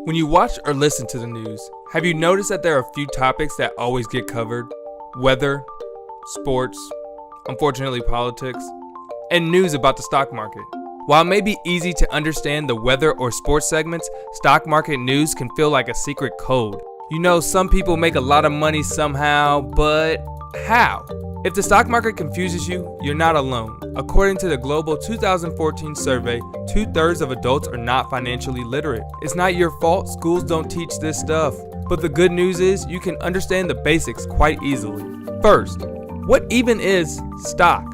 When you watch or listen to the news, have you noticed that there are a few topics that always get covered? Weather, sports, unfortunately politics, and news about the stock market. While it may be easy to understand the weather or sports segments, stock market news can feel like a secret code. You know, some people make a lot of money somehow, but how? If the stock market confuses you, you're not alone. According to the Global 2014 survey, 2/3 of adults are not financially literate. It's not your fault schools don't teach this stuff. But the good news is you can understand the basics quite easily. First, what even is stock?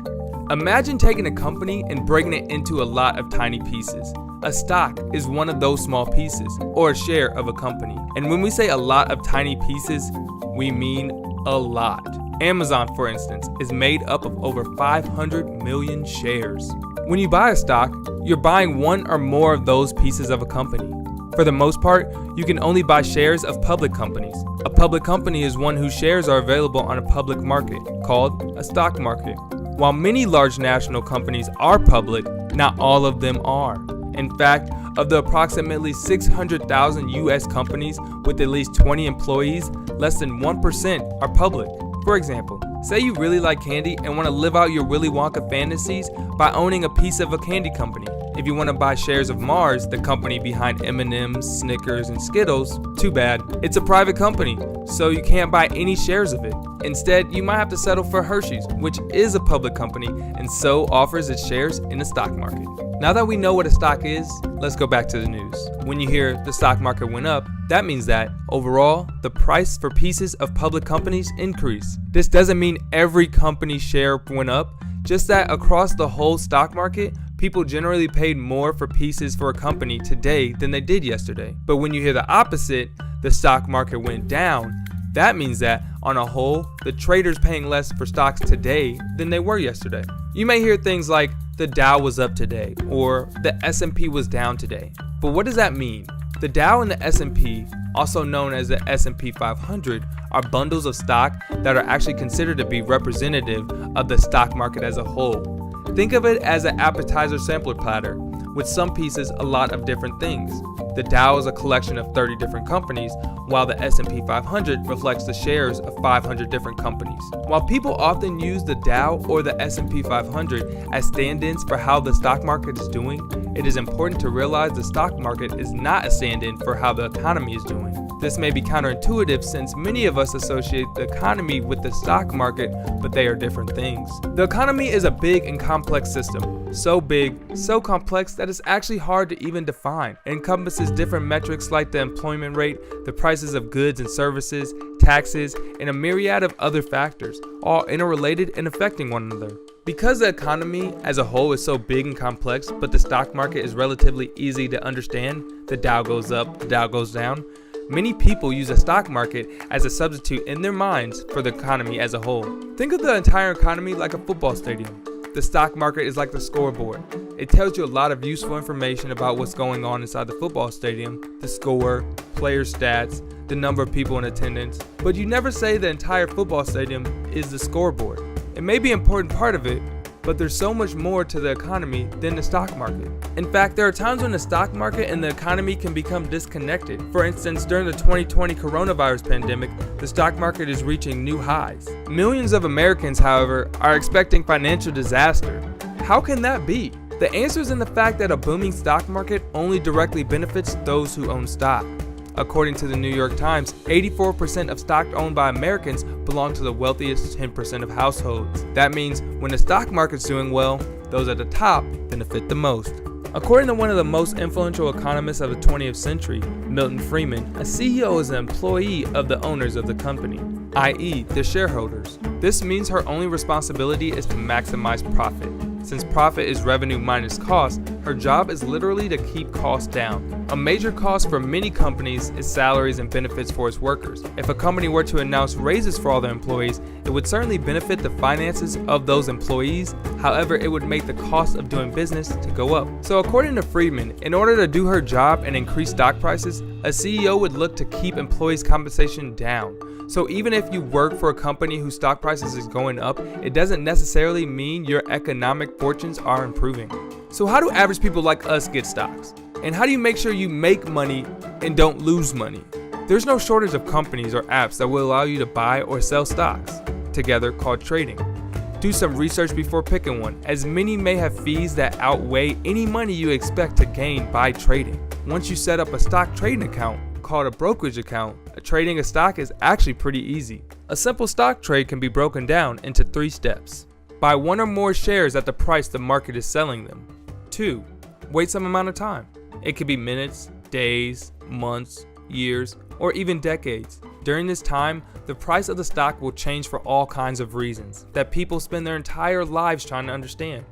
Imagine taking a company and breaking it into a lot of tiny pieces. A stock is one of those small pieces, or a share of a company. And when we say a lot of tiny pieces, we mean a lot. Amazon, for instance, is made up of over 500 million shares. When you buy a stock, you're buying one or more of those pieces of a company. For the most part, you can only buy shares of public companies. A public company is one whose shares are available on a public market, called a stock market. While many large national companies are public, not all of them are. In fact, of the approximately 600,000 US companies with at least 20 employees, less than 1% are public. For example, say you really like candy and want to live out your Willy Wonka fantasies by owning a piece of a candy company. If you want to buy shares of Mars, the company behind M&M's, Snickers, and Skittles, too bad. It's a private company, so you can't buy any shares of it. Instead, you might have to settle for Hershey's, which is a public company and so offers its shares in the stock market. Now that we know what a stock is, let's go back to the news. When you hear the stock market went up, that means that, overall, the price for pieces of public companies increased. This doesn't mean every company's share went up, just that across the whole stock market, people generally paid more for pieces for a company today than they did yesterday. But when you hear the opposite, the stock market went down, that means that, on a whole, the traders paying less for stocks today than they were yesterday. You may hear things like, the Dow was up today, or the S&P was down today. But what does that mean? The Dow and the S&P, also known as the S&P 500, are bundles of stock that are actually considered to be representative of the stock market as a whole. Think of it as an appetizer sampler platter, with some pieces a lot of different things. The Dow is a collection of 30 different companies, while the S&P 500 reflects the shares of 500 different companies. While people often use the Dow or the S&P 500 as stand-ins for how the stock market is doing, it is important to realize the stock market is not a stand-in for how the economy is doing. This may be counterintuitive since many of us associate the economy with the stock market, but they are different things. The economy is a big and complex system. So big, so complex that it's actually hard to even define. It encompasses different metrics like the employment rate, the prices of goods and services, taxes, and a myriad of other factors, all interrelated and affecting one another. Because the economy as a whole is so big and complex, but the stock market is relatively easy to understand, the Dow goes up, the Dow goes down, many people use the stock market as a substitute in their minds for the economy as a whole. Think of the entire economy like a football stadium. The stock market is like the scoreboard. It tells you a lot of useful information about what's going on inside the football stadium, the score, player stats, the number of people in attendance, but you never say the entire football stadium is the scoreboard. It may be an important part of it, but there's so much more to the economy than the stock market. In fact, there are times when the stock market and the economy can become disconnected. For instance, during the 2020 coronavirus pandemic, the stock market is reaching new highs. Millions of Americans, however, are expecting financial disaster. How can that be? The answer is in the fact that a booming stock market only directly benefits those who own stock. According to the New York Times, 84% of stock owned by Americans belong to the wealthiest 10% of households. That means when the stock market's doing well, those at the top benefit the most. According to one of the most influential economists of the 20th century, Milton Friedman, a CEO is an employee of the owners of the company, i.e., the shareholders. This means her only responsibility is to maximize profit. Since profit is revenue minus cost, her job is literally to keep costs down. A major cost for many companies is salaries and benefits for its workers. If a company were to announce raises for all their employees, it would certainly benefit the finances of those employees. However, it would make the cost of doing business to go up. So according to Friedman, in order to do her job and increase stock prices, a CEO would look to keep employees' compensation down. So even if you work for a company whose stock prices is going up, it doesn't necessarily mean your economic fortunes are improving. So how do average people like us get stocks? And how do you make sure you make money and don't lose money? There's no shortage of companies or apps that will allow you to buy or sell stocks together called trading. Do some research before picking one, as many may have fees that outweigh any money you expect to gain by trading. Once you set up a stock trading account, called a brokerage account, trading a stock is actually pretty easy. A simple stock trade can be broken down into 3 steps. Buy 1 or more shares at the price the market is selling them. 2. Wait some amount of time. It could be minutes, days, months, years, or even decades. During this time, the price of the stock will change for all kinds of reasons that people spend their entire lives trying to understand.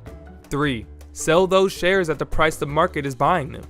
3. Sell those shares at the price the market is buying them.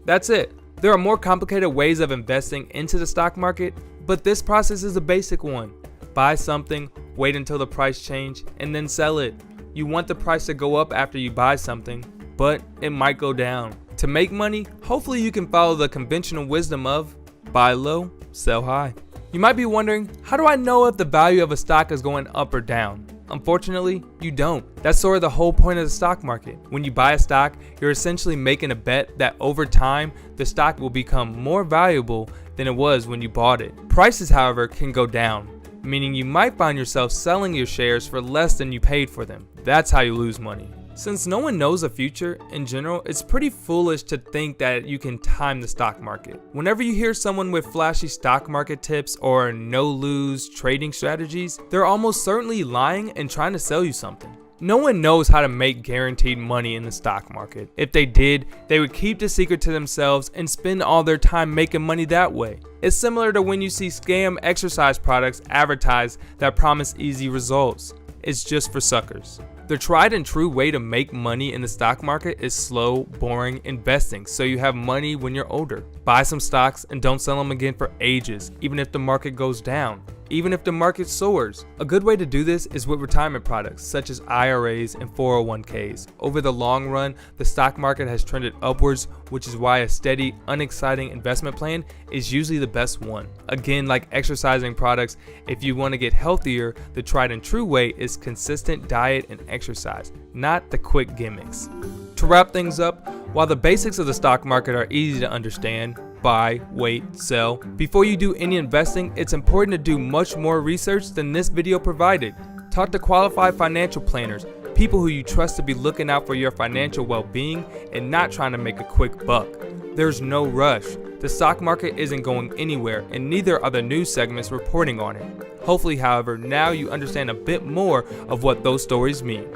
That's it. There are more complicated ways of investing into the stock market, but this process is a basic one. Buy something, wait until the price change, and then sell it. You want the price to go up after you buy something, but it might go down. To make money, hopefully you can follow the conventional wisdom of buy low, sell high. You might be wondering, how do I know if the value of a stock is going up or down? Unfortunately, you don't. That's sort of the whole point of the stock market. When you buy a stock, you're essentially making a bet that over time, the stock will become more valuable than it was when you bought it. Prices, however, can go down, meaning you might find yourself selling your shares for less than you paid for them. That's how you lose money. Since no one knows the future, in general, it's pretty foolish to think that you can time the stock market. Whenever you hear someone with flashy stock market tips or no-lose trading strategies, they're almost certainly lying and trying to sell you something. No one knows how to make guaranteed money in the stock market. If they did, they would keep the secret to themselves and spend all their time making money that way. It's similar to when you see scam exercise products advertised that promise easy results. It's just for suckers. The tried and true way to make money in the stock market is slow, boring investing, so you have money when you're older. Buy some stocks and don't sell them again for ages, even if the market goes down, even if the market soars. A good way to do this is with retirement products such as IRAs and 401ks. Over the long run, the stock market has trended upwards, which is why a steady, unexciting investment plan is usually the best one. Again, like exercising products, if you want to get healthier, the tried and true way is consistent diet and exercise, not the quick gimmicks. To wrap things up, while the basics of the stock market are easy to understand, buy, wait, sell, before you do any investing, it's important to do much more research than this video provided. Talk to qualified financial planners, people who you trust to be looking out for your financial well-being and not trying to make a quick buck. There's no rush. The stock market isn't going anywhere, and neither are the news segments reporting on it. Hopefully, however, now you understand a bit more of what those stories mean.